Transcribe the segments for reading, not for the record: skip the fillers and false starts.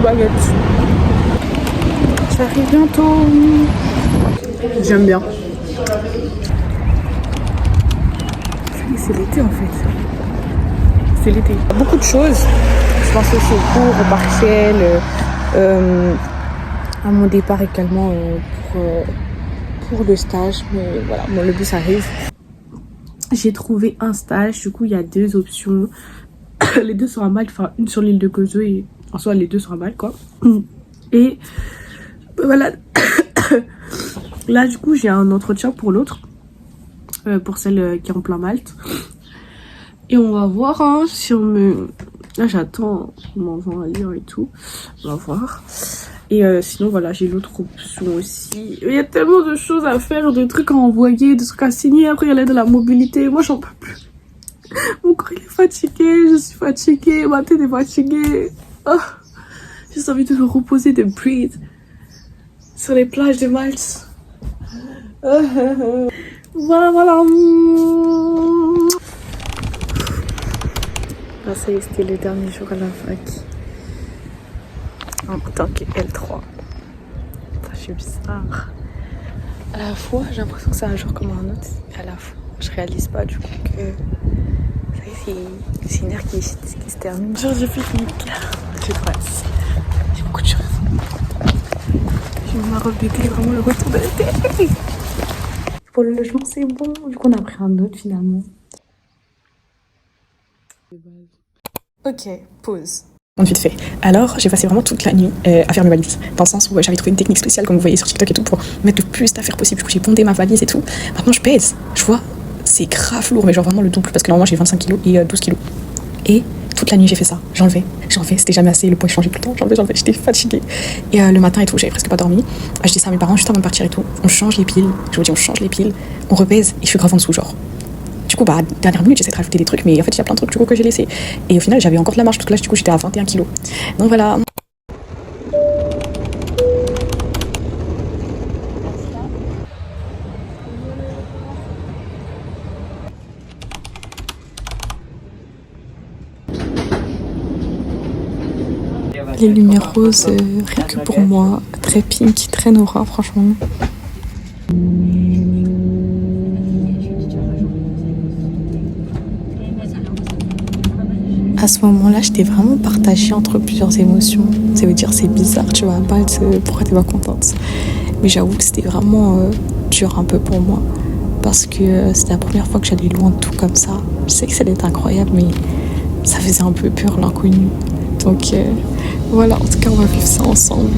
baguette. Ça arrive bientôt. J'aime bien. C'est l'été en fait. C'est l'été. Beaucoup de choses. Je pense aussi au cours, au partiel, à mon départ également pour le stage. Mais voilà, bon, le bus arrive. J'ai trouvé un stage. Du coup, il y a 2 options. Les 2 sont à Malte. Enfin, une sur l'île de Gozo et en soi, les 2 sont à Malte, quoi. Et voilà. Là, du coup, j'ai un entretien pour l'autre. Pour celle qui est en plein Malte. Et on va voir hein, si on me... Là, j'attends qu'on m'envoie un lien et tout. On va voir. Et sinon, voilà, j'ai l'autre option aussi. Il y a tellement de choses à faire, de trucs à envoyer, de trucs à signer. Après, il y a l'aide de la mobilité. Moi, j'en peux plus. Mon corps, il est fatigué. Je suis fatiguée. Ma tête est fatiguée. Oh, j'ai juste envie de me reposer, de breathe. Sur les plages de Malte. Voilà, voilà. Ah, ça y est, c'était le dernier jour à la fac. En tant que L3. Ça fait bizarre. À la fois, j'ai l'impression que c'est un jour comme un autre. À la fois, je réalise pas du coup que ça y est, c'est une heure qui se termine. Genre, j'ai fait une claire. Je passe. J'ai beaucoup de choses. J'ai mis ma robe d'été, vraiment le retour de l'été. Pour le logement, c'est bon. Vu qu'on a pris un autre finalement. Ok, pause. Vite fait. Alors, j'ai passé vraiment toute la nuit à faire mes valises. Dans le sens où j'avais trouvé une technique spéciale, comme vous voyez sur TikTok et tout, pour mettre le plus d'affaires possible. Du coup, j'ai bondé ma valise et tout. Maintenant, je pèse. Je vois, c'est grave lourd, mais genre vraiment le double. Parce que normalement, j'ai 25 kilos et 12 kilos. Et toute la nuit, j'ai fait ça. J'enlevais. C'était jamais assez. Le poids changeait tout le temps. J'enlevais. J'étais fatiguée. Et le matin et tout, j'avais presque pas dormi. Je dis ça à mes parents juste avant de partir et tout. On change les piles. Je vous dis, on change les piles. On repèse et je suis grave en dessous, genre. Du coup, bah, dernière minute, j'essaie de rajouter des trucs, mais en fait, il y a plein de trucs du coup que j'ai laissé. Et au final, j'avais encore de la marge, parce que là, du coup, j'étais à 21 kilos. Donc voilà. Les lumières roses, rien que pour moi, très pink, très Nora, franchement. À ce moment-là, j'étais vraiment partagée entre plusieurs émotions. Ça veut dire c'est bizarre, tu vois, pourquoi t'es pas contente? Mais j'avoue que c'était vraiment dur un peu pour moi. Parce que c'était la première fois que j'allais loin de tout comme ça. Je sais que ça allait être incroyable, mais ça faisait un peu peur l'inconnu. Donc voilà, en tout cas, on va vivre ça ensemble.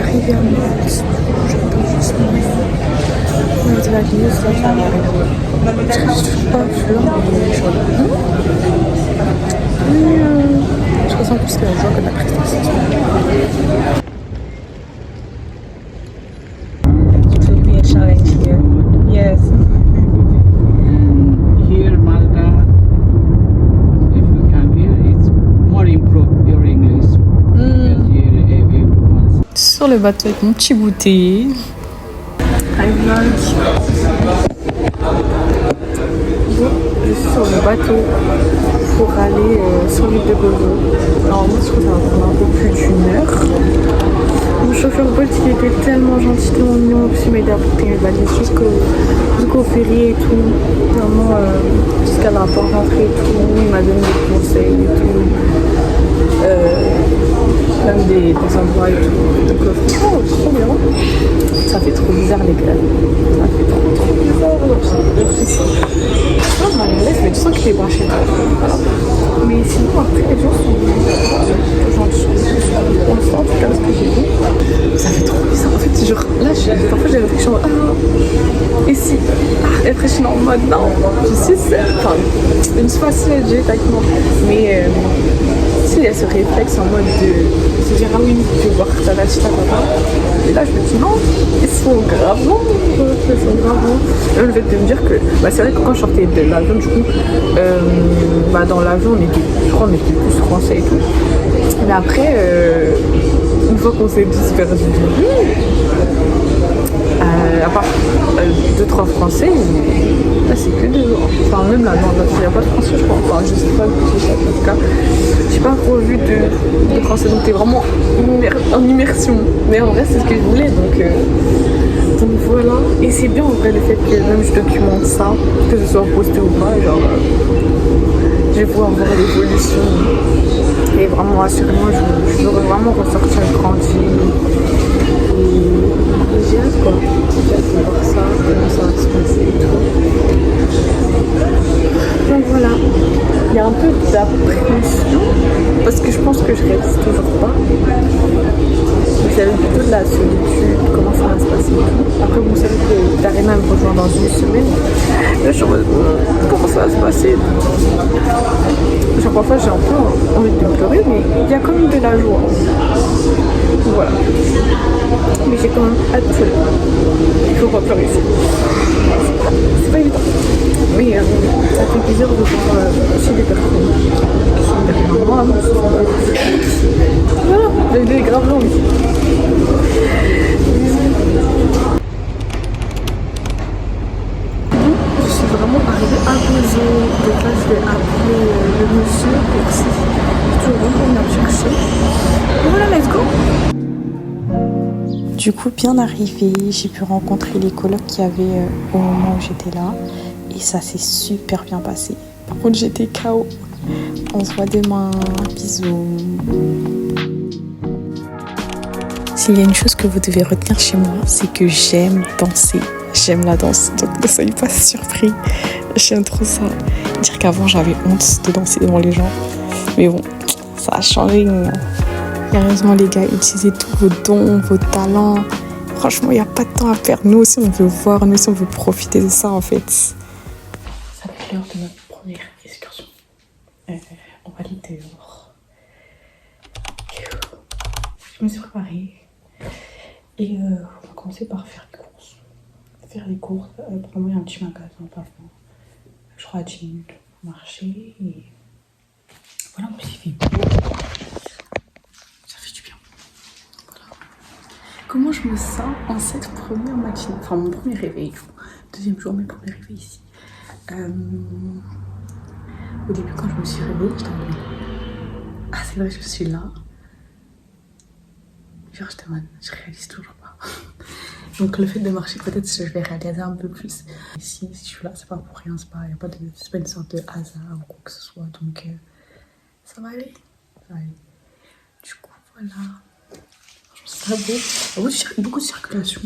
Arrivé à Malte, j'attends juste de la vie, ça va arriver. Je reste pas fleur, mais je ressens plus que la joie que la prestation. It will be a challenge here. Yes. Here, Malta, if you come here, it's more improved your English. Because here, everyone. Sur le bateau avec mon petit goûter. Hi vlog. Je suis sur le bateau pour aller sur l'île de Gozo. Normalement, je trouve que ça va prendre un peu plus d'1 heure. Mon chauffeur Bolt, il était tellement gentil, tellement mignon. En plus, il m'a aidé à porter mes valises jusqu'au ferry et tout. Vraiment, jusqu'à la porte d'entrée et tout. Il m'a donné des conseils et tout. Même des endroits et tout. Donc, franchement, trop bien. Ça fait trop bizarre, les gars. Ça fait trop bizarre. Non, je laisse, mais tu sens qu'il est branché. Mais sinon, après, les gens sont gentils. Pour l'instant, en tout cas, ce que j'ai vu, ça fait trop bizarre. En fait, genre, là, parfois, j'ai réfléchi en mode, et si, réfléchir en mode, non, je suis seule. Enfin, une fois si j'ai tactement. Mais, il y a ce réflexe en mode de se dire, ah oui, je vais voir ta papa. Et là, je me dis, non, ils sont grave bons. Ils sont grave bons. Même le fait de me dire que, bah, c'est vrai que quand je sortais de l'avion, du coup, bah, dans l'avion, je crois, on était plus français et tout. Mais après, une fois qu'on s'est tous perdus de vue, à part 2-3 3 français, mais là c'est que 2. Enfin, même là, non, il n'y a pas de français, je crois. Enfin, je sais pas, en tout cas. J'ai pas encore vu de français, donc t'es vraiment en immersion. Mais en vrai, c'est ce que je voulais, donc voilà. Et c'est bien en vrai le fait que même je documente ça, que ce soit posté ou pas, genre je vais pouvoir voir l'évolution. Et vraiment, assurément, je voudrais vraiment ressortir grandi. Et j'ai hâte quoi. J'ai hâte de voir ça, comment ça va se passer et tout. Donc voilà. Il y a un peu d'appréhension parce que je pense que je réalise toujours pas. Vous avez plutôt de la solitude, comment ça va se passer et tout. Après, vous savez que Darina me rejoint dans une semaine. Là, je suis en mode, comment ça va se passer? Genre, parfois, j'ai un peu envie de pleurer, mais il y a quand même de la joie. Voilà. Mais j'ai quand même hâte. Il faut pas pleurer ici. C'est pas évident. Mais ça fait plaisir de voir chez des personnes qui sont derrière moi. Voilà, j'ai des graves longues. Je suis vraiment arrivée à poser. Donc là, je vais appeler le monsieur pour si je vais venir me chercher. Voilà, let's go. Du coup, bien arrivée, j'ai pu rencontrer les colocs qu'il y avait au moment où j'étais là. Et ça s'est super bien passé. Par contre, j'étais KO. On se voit demain. Bisous. S'il y a une chose que vous devez retenir chez moi, c'est que j'aime danser. J'aime la danse, donc ne soyez pas surpris. J'aime trop ça. Dire qu'avant, j'avais honte de danser devant les gens. Mais bon, ça a changé. Sérieusement, les gars, utilisez tous vos dons, vos talents. Franchement, il n'y a pas de temps à perdre. Nous aussi, on veut voir, nous aussi, on veut profiter de ça, en fait. Ça fait l'heure de notre première excursion. On va aller dehors. Je me suis préparée. Et on va commencer par faire les courses. Faire les courses. Pour moi, il y a un petit magasin pas loin. Je crois à 10 minutes pour marcher. Et voilà, on s'y fait beau. Ça fait du bien. Voilà. Comment je me sens en cette première matinée? Enfin, mon premier réveil. Deuxième jour, mes premiers réveils ici. Au début, quand je me suis réveillée, j'étais en mode ah, c'est vrai, je suis là. Genre, j'étais en mode je réalise toujours pas. Donc, le fait de marcher, peut-être que je vais réaliser un peu plus. Et si je suis là, c'est pas pour rien, c'est pas une sorte de hasard ou quoi que ce soit. Donc, ça va aller. Ça va aller. Du coup, voilà. C'est très beau. Beaucoup de circulation.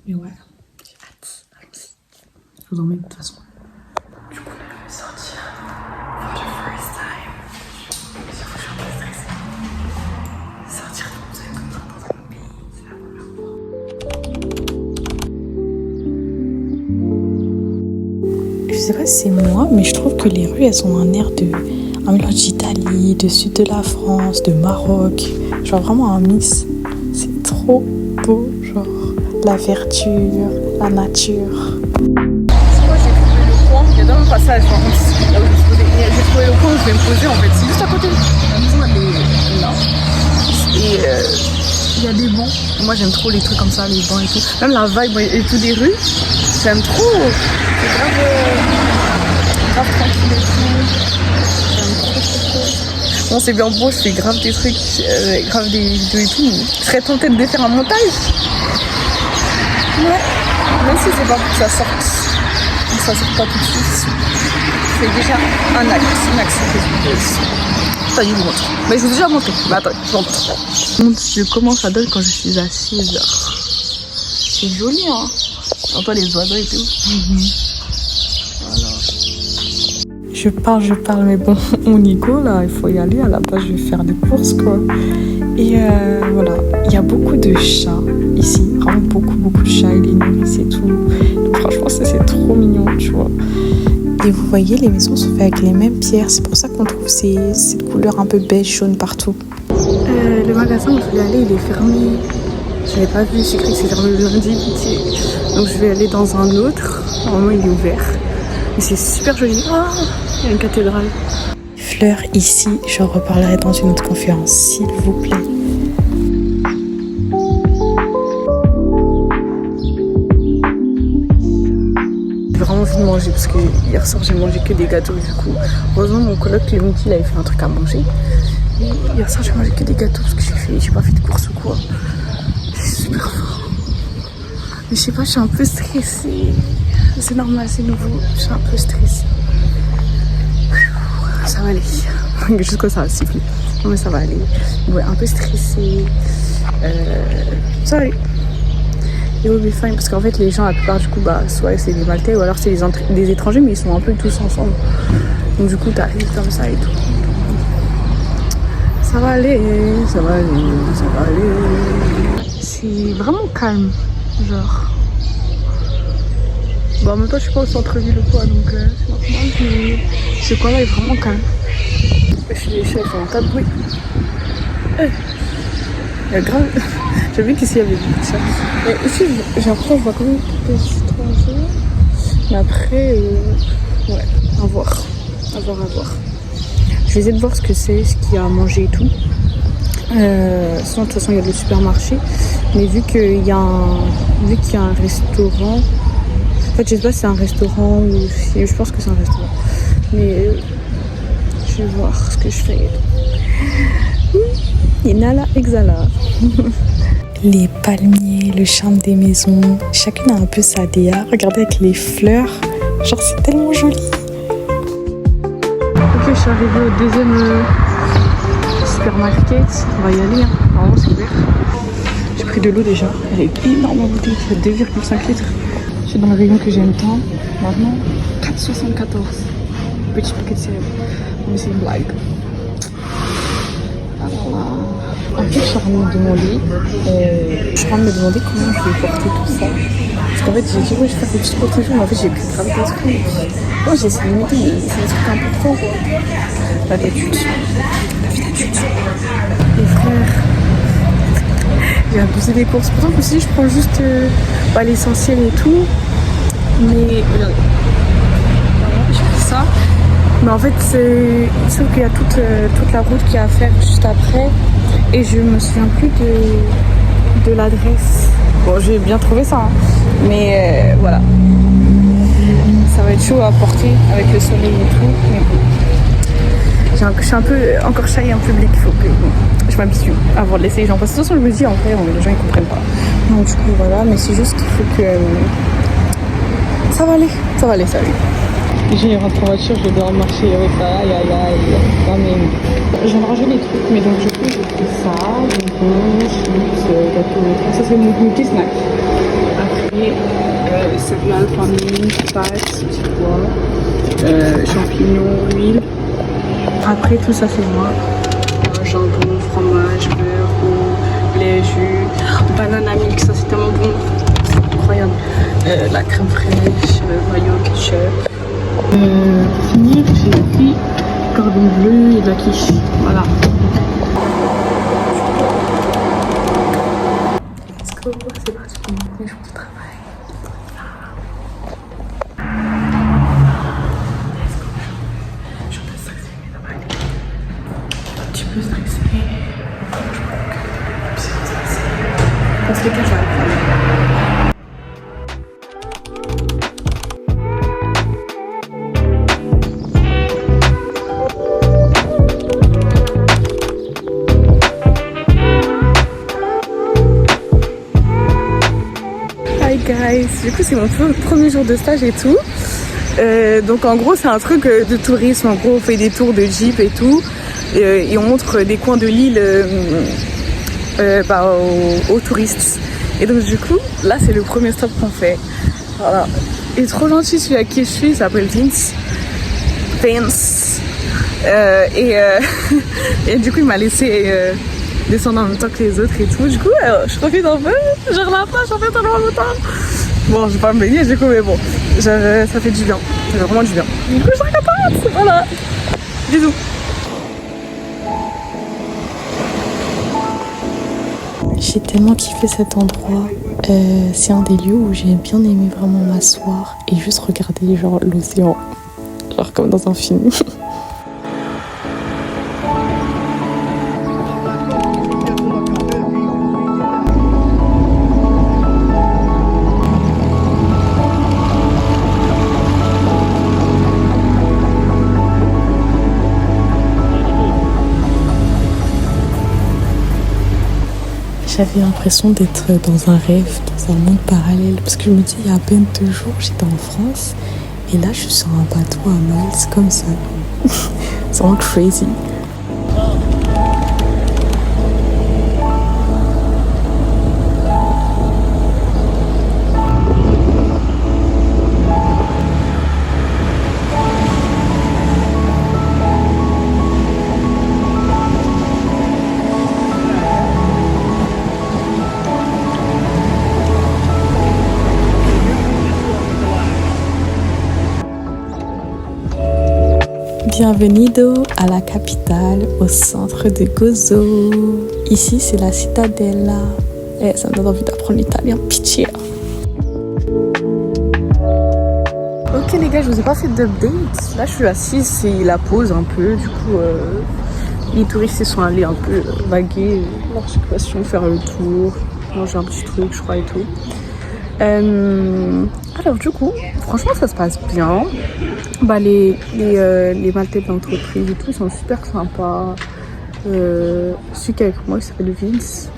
Mais ouais, j'ai hâte. Allons-y. Je vous emmène de toute façon. Du coup, là, je vais sortir for the first time. Je suis un peu stressée. Sortir comme ça dans un pays, c'est la première fois. Je sais pas si c'est moi, mais je trouve que les rues, elles ont un air un mélange d'Italie, de sud de la France, de Maroc. Genre vraiment un mix. C'est trop beau, genre la verdure, la nature. Moi j'ai trouvé le coin, il y a dans le passage par contre, là où je me suis posée. J'ai trouvé le coin où je vais me poser en fait, c'est juste à côté. La maison elle est là. Et il y a des bancs. Moi j'aime trop les trucs comme ça, les bancs et tout. Même la vibe et tout des rues, j'aime trop. C'est grave tranquille et tout. J'aime trop. Bon, c'est bien beau, je fais grave des trucs, grave des vidéos et tout. Je serais tentée de faire un montage. Ouais, même si c'est pas pour que ça sorte. Ça sort pas tout de suite. C'est déjà un axe que je pose. Ça y est, je vous montre. Mais je vous ai déjà montré. Mais attends, je vous montre. Mon Dieu, comment ça donne quand je suis assise. C'est joli, hein. J'entends les oiseaux et tout. Voilà. Je parle, mais bon, on y go là, il faut y aller. À la base, je vais faire des courses quoi. Et voilà, il y a beaucoup de chats ici, vraiment beaucoup de chats, ils les nourrissent et tout. Donc, franchement, c'est trop mignon, tu vois. Et vous voyez, les maisons sont faites avec les mêmes pierres, c'est pour ça qu'on trouve cette couleur un peu beige, jaune partout. Le magasin où je voulais aller, il est fermé. Je l'avais pas vu, c'est écrit que c'est fermé le lundi. Donc je vais aller dans un autre. Normalement, il est ouvert. Mais c'est super joli. Ah, il y a une cathédrale. Fleurs ici, j'en reparlerai dans une autre conférence, s'il vous plaît. vraiment envie de manger parce que hier soir j'ai mangé que des gâteaux du coup. Heureusement mon coloc Clémentine il avait fait un truc à manger. Et hier soir j'ai mangé que des gâteaux parce que j'ai pas fait de course ou quoi. C'est super fort. Mais je sais pas, je suis un peu stressée. C'est normal, c'est nouveau. Je suis un peu stressée. Ça va aller. Jusqu'à ça va siffler. Non mais ça va aller. Ouais, un peu stressée. Ça va aller. Et will be fine parce qu'en fait les gens la plupart du coup bah soit c'est des Maltais ou alors c'est des étrangers mais ils sont un peu tous ensemble. Donc du coup t'arrives comme ça et tout. Ça va aller, ça va aller, ça va aller. C'est vraiment calme, genre. Bon en même temps je suis pas au centre-ville ou quoi donc c'est normal mais ce coin là est vraiment calme. Je suis les chefs en tas de bruit. Il y a grave. J'ai vu qu'ici il y avait beaucoup de ça. Mais ici, j'ai l'impression que je vois quand même des étrangers. Mais après, ouais, à voir. À voir. Je vais essayer de voir ce que c'est, ce qu'il y a à manger et tout. Sinon, de toute façon, il y a le supermarché. Mais vu qu'il y a un restaurant. En fait, je sais pas si c'est un restaurant ou si. Je pense que c'est un restaurant. Mais je vais voir ce que je fais. Inhala, exhala. Les palmiers, le charme des maisons, chacune a un peu sa DA. Regardez avec les fleurs, genre c'est tellement joli. Ok, je suis arrivée au deuxième supermarket. On va y aller, hein. Normalement c'est ouvert. J'ai pris de l'eau déjà. Elle est énorme en bouteille, 2,5 litres. Je suis dans le rayon que j'aime tant. Maintenant, 4,74. Petit paquet de céréales. Mais c'est une blague. En fait, je suis en train de me demander comment je vais porter tout ça. Parce qu'en fait, j'ai dit, ouais, je vais faire des petites protections, mais en fait, j'ai pris grave des trucs. Moi, j'ai essayé de limiter, mais c'est des trucs importants, quoi. La vie d'adulte. Les frères, j'ai abusé des courses. Pourtant, aussi, je prends juste l'essentiel et tout. Mais, regardez. J'ai pris ça. Mais en fait, sauf qu'il y a toute la route qu'il y a à faire juste après. Et je me souviens plus de l'adresse. Bon, j'ai bien trouvé ça, hein. Mais voilà. Ça va être chaud à porter avec le soleil et tout. Mais bon. Je suis un peu encore shy en public. Il faut que je m'habitue avant de laisser les gens. Parce que de toute façon, je me dis, en vrai, les gens ils comprennent pas. Donc, du coup, voilà. Mais c'est juste qu'il faut que. Ça va aller. J'ai rentré en voiture, je vais devoir marcher avec ça, non mais je viens de ranger les trucs, mais donc du coup j'ai pris ça, bonbons, chips, gâteau, ça c'est mon petit snack. Après, céréales, famille, pâtes, petits pois, champignons, huile. Après tout ça c'est moi, jambon, fromage, beurre, eau, lait, jus, banana milk, ça c'est tellement bon, c'est incroyable. La crème fraîche, mayo, ketchup. Pour finir, j'ai pris cordon bleu et de la quiche. Voilà. Let's go, c'est parti pour mon premier jour de travail. Je suis un peu stressée, mais ça va aller. Un petit peu stressée. Je suis stressée. Dans tous les cas, ça va aller. Du coup c'est mon premier jour de stage et tout. Donc en gros c'est un truc de tourisme. En gros on fait des tours de jeep et tout. Et on montre des coins de l'île aux touristes. Et donc du coup là c'est le premier stop qu'on fait. Voilà. Il est trop gentil celui à qui je suis, il s'appelle Vince. Et du coup il m'a laissé descendre en même temps que les autres et tout. Du coup je profite un peu, je relâche en fait tellement longtemps. Bon, je vais pas me baigner du coup, mais bon, ça fait du bien. Ça fait vraiment du bien. Du coup, je suis contente. Voilà. Bisous. J'ai tellement kiffé cet endroit. C'est un des lieux où j'ai bien aimé vraiment m'asseoir et juste regarder genre l'océan. Genre comme dans un film. J'avais l'impression d'être dans un rêve, dans un monde parallèle. Parce que je me dis, il y a à peine 2 jours, j'étais en France. Et là, je suis sur un bateau à Malte, comme ça. C'est vraiment crazy. Bienvenido à la capitale, au centre de Gozo. Ici, c'est la Cittadella. Et ça me donne envie d'apprendre l'italien, pitié. Ok les gars, je vous ai pas fait d'update. Là, je suis assise, c'est la pause un peu. Du coup, les touristes ils sont allés un peu vaguer leur situation, faire le tour, manger un petit truc, je crois, et tout. Alors du coup, franchement ça se passe bien. Bah, les Maltais de l'entreprise et tout sont super sympas. Celui qui est avec moi, il s'appelle Vince.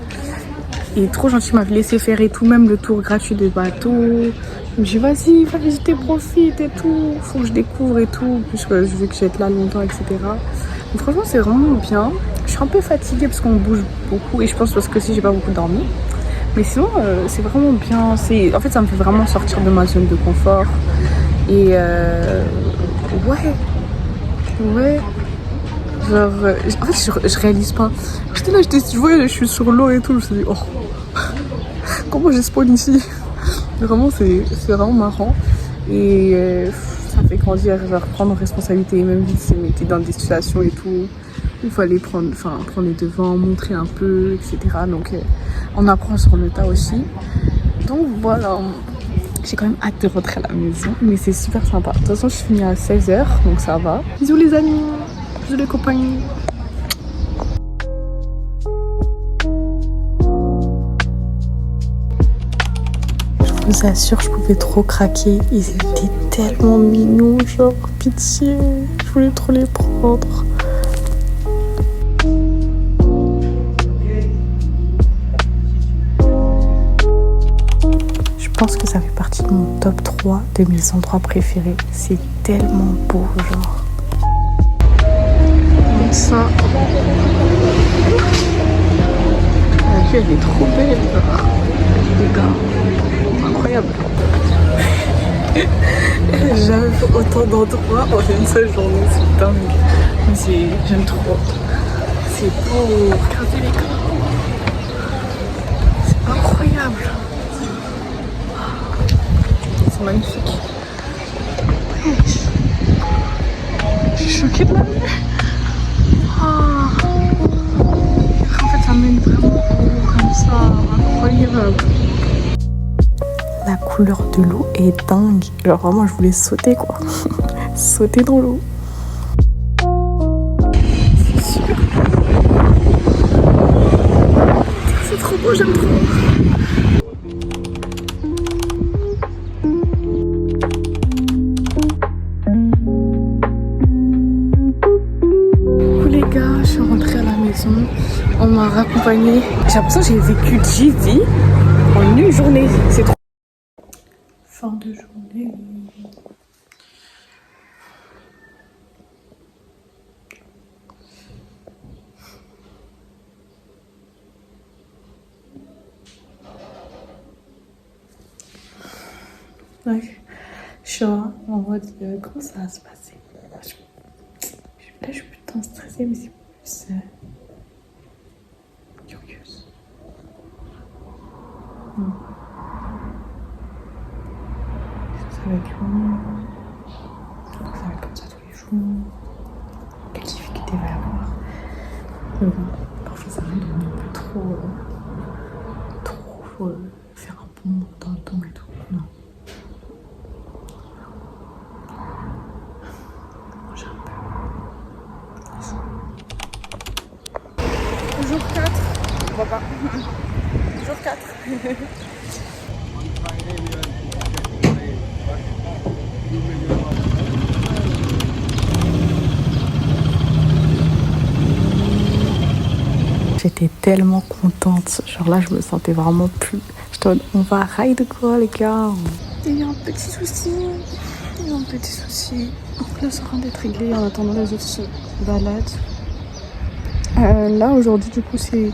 Il est trop gentil, il m'avait laissé faire et tout, même le tour gratuit de bateau. Je me dis vas-y, va visiter, profite et tout. Faut que je découvre et tout, puisque je veux que je vais être là longtemps, etc. Donc franchement c'est vraiment bien. Je suis un peu fatiguée parce qu'on bouge beaucoup et je pense parce que si j'ai pas beaucoup dormi. Mais sinon, c'est vraiment bien. En fait, ça me fait vraiment sortir de ma zone de confort. Et ouais. Genre, en fait, je réalise pas. J'étais là, je voyais, je suis sur l'eau et tout. Je me suis dit, oh, comment j'ai spawn ici? Vraiment, c'est vraiment marrant. Et ça me fait grandir, genre, prendre responsabilité. Même vite, c'est mettre dans des situations et tout. Il fallait prendre les devants, montrer un peu, etc. Donc, on apprend sur le tas aussi. Donc, voilà. J'ai quand même hâte de rentrer à la maison. Mais c'est super sympa. De toute façon, je finis à 16h. Donc, ça va. Bisous les amis. Bisous les compagnies. Je vous assure, je pouvais trop craquer. Ils étaient tellement mignons, genre, pitié. Je voulais trop les prendre. Je pense que ça fait partie de mon top 3 de mes endroits préférés. C'est tellement beau, genre. Ça. La vue, elle est trop belle. Les gars, incroyable. J'ai jamais vu autant d'endroits en une seule journée. C'est dingue. J'aime trop. C'est beau. Regardez les gars. C'est incroyable. C'est magnifique. Je suis choquée de la vue. En fait, ça mène vraiment haut comme ça. Incroyable. La couleur de l'eau est dingue. Genre vraiment, je voulais sauter, quoi. Sauter dans l'eau. C'est super. C'est trop beau, j'aime trop. On m'a raccompagnée. J'ai l'impression que j'ai vécu JV en une journée. C'est trop. Fin de journée. Ouais. Je suis en mode comment ça va se passer. Là, je suis putain stressée, mais c'est plus curieuse. Ça va être long. Ça va être comme ça tous les jours. Quelle difficulté va y avoir. Mais bon, parfois ça arrive de un peu trop faire un pont dans le temps et tout. Non. J'ai un peu. Jour 4. On va pas. Jour 4. J'étais tellement contente. Genre là, je me sentais vraiment plus... On va à ride quoi, les gars? Il y a un petit souci. Donc là, ça va d'être réglé en attendant les autres balades. Là, aujourd'hui, du coup, je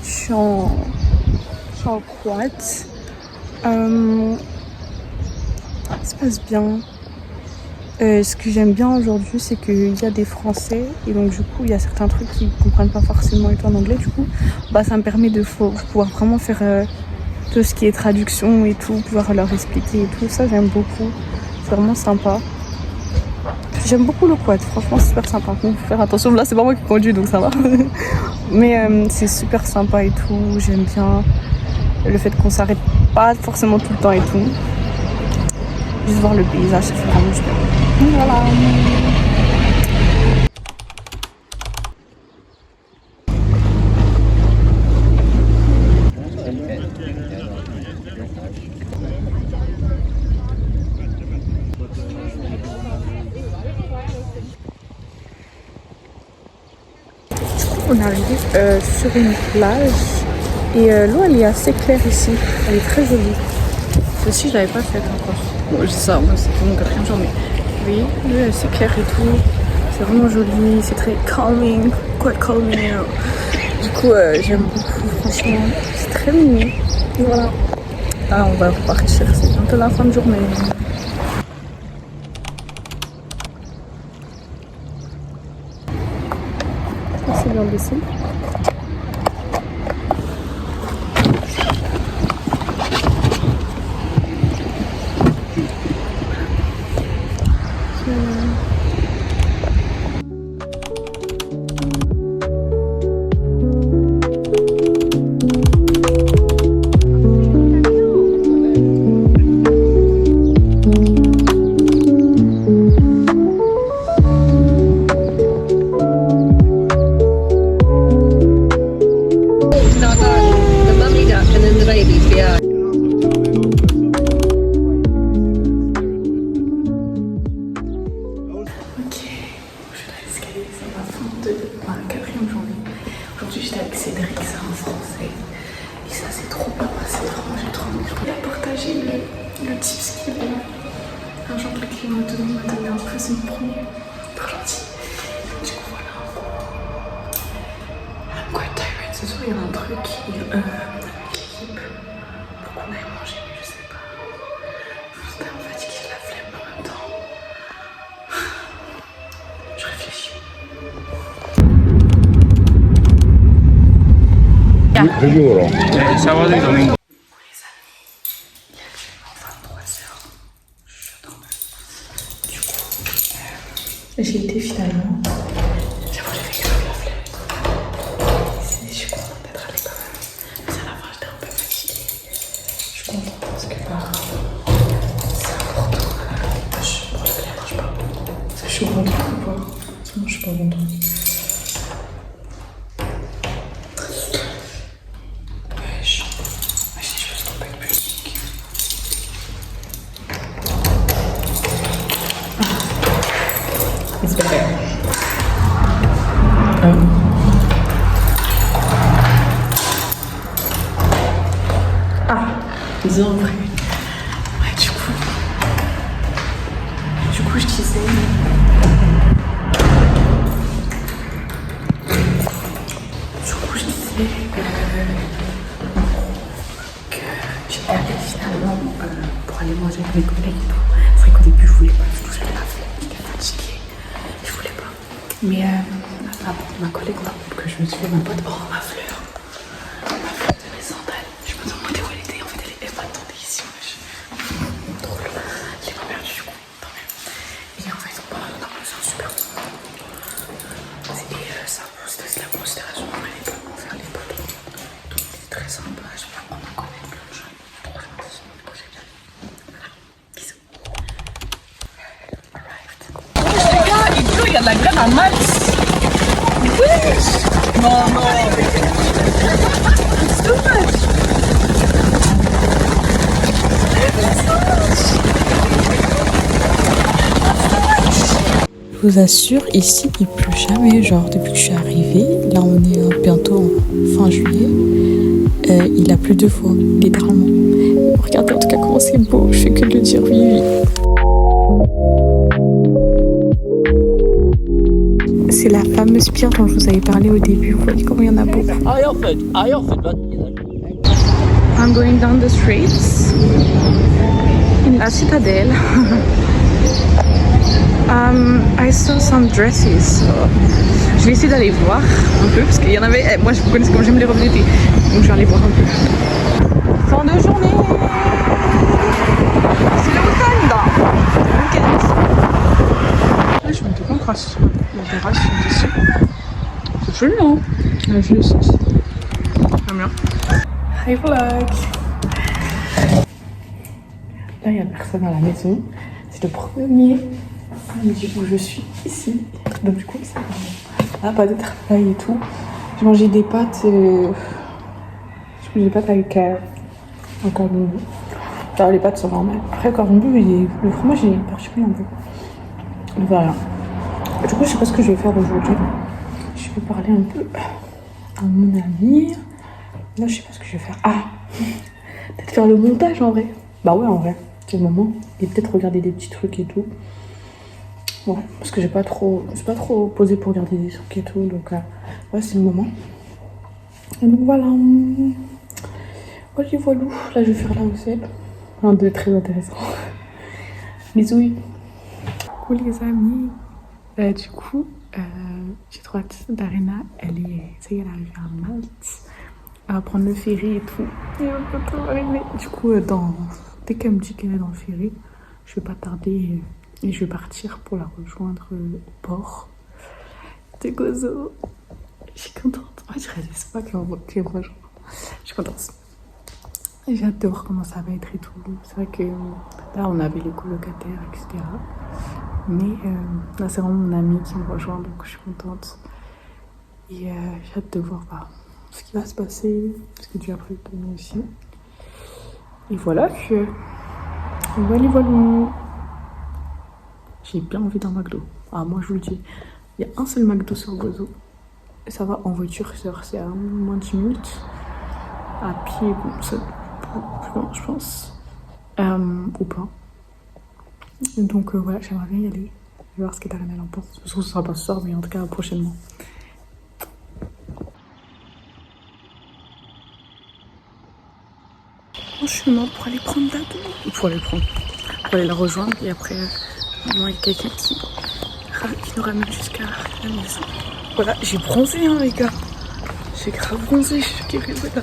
suis en quad. Ça se passe bien. Ce que j'aime bien aujourd'hui, c'est qu'il y a des Français et donc du coup il y a certains trucs qu'ils ne comprennent pas forcément et tout en anglais. Du coup ça me permet de pouvoir vraiment faire tout ce qui est traduction et tout, pouvoir leur expliquer et tout. Ça j'aime beaucoup, c'est vraiment sympa. J'aime beaucoup le quad, franchement c'est super sympa. Faut faire attention, là c'est pas moi qui conduis donc ça va. Mais c'est super sympa et tout, j'aime bien le fait qu'on s'arrête pas forcément tout le temps et tout. Juste voir le paysage, ça fait vraiment super. Voilà. On arrive sur une plage et l'eau elle est assez claire ici, elle est très jolie. Celle-ci je l'avais pas faite encore. Bon, je dis ça, moi c'est mon 4e jour, mais vous voyez, l'eau est assez claire et tout. C'est vraiment joli, c'est très calming, quite calming. Du coup, j'aime beaucoup, franchement, c'est très mignon. Et voilà. Là, on va repartir, c'est bientôt la fin de journée. C'est bien baissé. Ce soir il y a un truc qui équipe pour qu'on aille manger, mais je sais pas. J'étais un peu fatiguée, j'ai la flemme en même temps. Je réfléchis. Sábado y domingo. Les amis, il est actuellement 23h. Je dors. Du coup, j'ai été finalement. J'avoue, j'ai fait grave la flemme. Je suis contente d'être allée quand même. Mais à la fin, j'étais un peu fatiguée. Je suis contente parce que c'est important. Pour le lait, mange pas. Parce que je suis contente de boire. Sinon, je suis pas contente. Ils ont vrai. Ouais, du coup, je disais. Que j'étais allée finalement pour aller manger avec mes collègues et tout. C'est vrai qu'au début, je voulais pas du tout, j'avais la flemme, j'étais fatiguée. Je voulais pas. Mais ma collègue m'a dit que je me suis fait ma pote. Oh, ma fleur de mes sandales. Je me demandais où elle était. En fait, elle m'attendait ici. Drôle. Je l'ai pas perdu du coup. Quand même. Et en fait, c'est un super bon. Et ça, c'était aussi la considération qu'on allait faire les potes. Donc, c'était très sympa. Je viens qu'on en connaît plein de gens. Trop gentil. Moi, j'ai bien. Voilà. Bisous. Arrived. Les gars, il y a de la graine à max. Non, non. It's too much. vous assure, ici il pleut jamais. Genre depuis que je suis arrivée, là on est bientôt en fin juillet, il a plu 2 fois, littéralement. Regardez en tout cas comment c'est beau, je fais que de le dire oui. C'est la fameuse pierre dont je vous avais parlé au début, vous voyez comment il y en a beaucoup. I'm going down the streets in la citadelle. I saw some dresses. So je vais essayer d'aller voir un peu parce qu'il y en avait. Moi, vous connaissez comment j'aime les robes d'été, donc je vais aller voir un peu. Fin de journée. C'est le week-end. Là, je me dis qu'on crasse. La terrasse, c'est ici. C'est joli, hein? La vue aussi. J'aime bien. Hi vlog. Là, il n'y a personne à la maison. C'est le premier midi où je suis ici. Donc du coup, c'est là, pas de travail et tout. J'ai mangé des pâtes. Des pâtes avec un cordon bleu. Alors les pâtes sont normales. Après, le cordon bleu, le fromage, il est particulier un peu. Donc voilà. Du coup, je sais pas ce que je vais faire aujourd'hui. Je vais parler un peu à mon ami. Là, je sais pas ce que je vais faire. Ah, peut-être faire le montage en vrai. Bah ouais, en vrai, c'est le moment. Et peut-être regarder des petits trucs et tout. Ouais, parce que je suis pas trop posée pour regarder des trucs et tout. Donc ouais, c'est le moment. Et donc voilà. Voilà. Là, je vais faire la recette. Un de très intéressant. Bisous. Coucou les amis. Du coup, j'ai trop hâte. Darina, ça y est, elle est arrivée à Malte. Elle va prendre le ferry et tout. Et on peut tout arriver. Du coup, dès qu'elle me dit qu'elle est dans le ferry, je vais pas tarder et je vais partir pour la rejoindre au port de Gozo. Je suis contente. En fait, je réalise pas qu'elle me rejoint. Je suis contente. J'ai hâte de voir comment ça va être et tout. C'est vrai que là, on avait les colocataires, etc. Mais là, c'est vraiment mon amie qui me rejoint, donc je suis contente. Et j'ai hâte de voir ce qui va se passer, ce que tu as prévu pour nous aussi. Et voilà que... Voilà. J'ai bien envie d'un McDo. Ah, moi, je vous le dis. Il y a un seul McDo sur Gozo. Et ça va en voiture, c'est à moins de 10 minutes. À pied, bon, c'est plus loin, je pense. Ou pas. Donc voilà, j'aimerais bien y aller. Je vais voir ce que Darina en pense. Je pense que ce sera pas ce soir, mais en tout cas prochainement. En chemin pour aller prendre pour aller la rejoindre. Et après, il y a quelqu'un qui nous ramène jusqu'à la maison. Voilà, j'ai bronzé, hein, les gars. J'ai grave bronzé, je suis curieuse, là.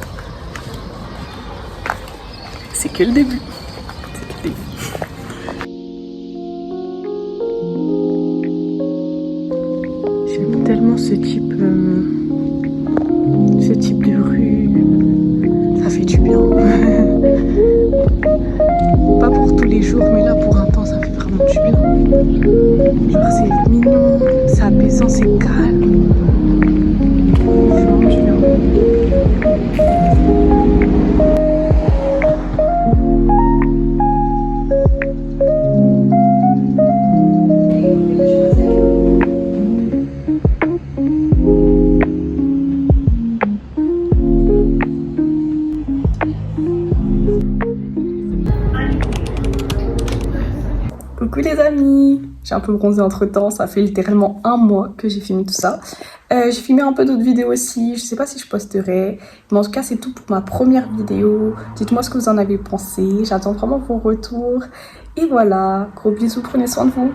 C'est que le début. J'aime tellement ce type de rue. Ça fait du bien. Pas pour tous les jours, mais là pour un temps ça fait vraiment du bien. Genre c'est mignon, c'est apaisant, c'est calme. C'est vraiment du bien. Coucou les amis, j'ai un peu bronzé entre temps, ça fait littéralement 1 mois que j'ai filmé tout ça. J'ai filmé un peu d'autres vidéos aussi, je sais pas si je posterai, mais en tout cas c'est tout pour ma première vidéo. Dites-moi ce que vous en avez pensé, j'attends vraiment vos retours. Et voilà, gros bisous, prenez soin de vous.